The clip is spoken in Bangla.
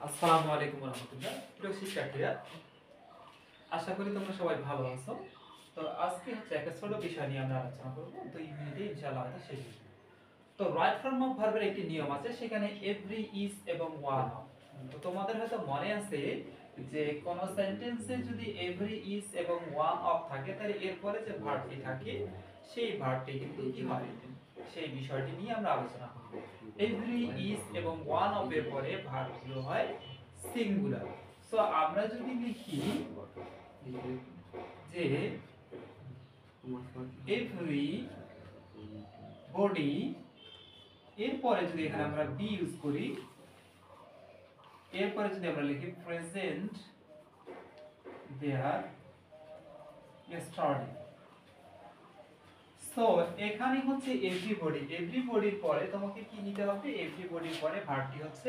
আসসালামু আলাইকুম রহমতুল্লাহ। প্রিয় শিক্ষার্থীরা, আশা করি তোমরা সবাই ভালো আছো। তো আজকে হচ্ছে একটা ছোট বিষয় নিয়ে আমরা আলোচনা করব, 2 মিনিটে ইনশাআল্লাহ হয়তো শেষ হয়ে যাবে। তো রাইট ফর্ম অফ ভার্বের একটি নিয়ম আছে, সেখানে এভরি, ইজ এবং ওয়ান অফ। তো তোমাদের হয়তো মনে আছে যে কোন সেন্টেন্সে যদি এভরি, ইজ এবং ওয়ান অফ থাকে, তাহলে এরপরে যে ভার্বটি থাকে সেই ভার্বটি কিন্তু কি হয়, সেই বিষয়টি নিয়ে আমরা আলোচনা করব। এভরি, ইজ এবং ওয়ান অফ এর পরে ভার্বগুলো হয় সিঙ্গুলার। সো আমরা যদি লিখি যে এভরি বডি, এরপরে যদি এখানে আমরা বি ইউজ করি, এরপরে যদি আমরা লিখি প্রেজেন্ট দেয়ার স্টাডি। সো এখানে হচ্ছে এভরিবডি, এভরিবডির পরে তোমাকে কি নিতে হবে, এভরিবডির পরে ভার্বটি হচ্ছে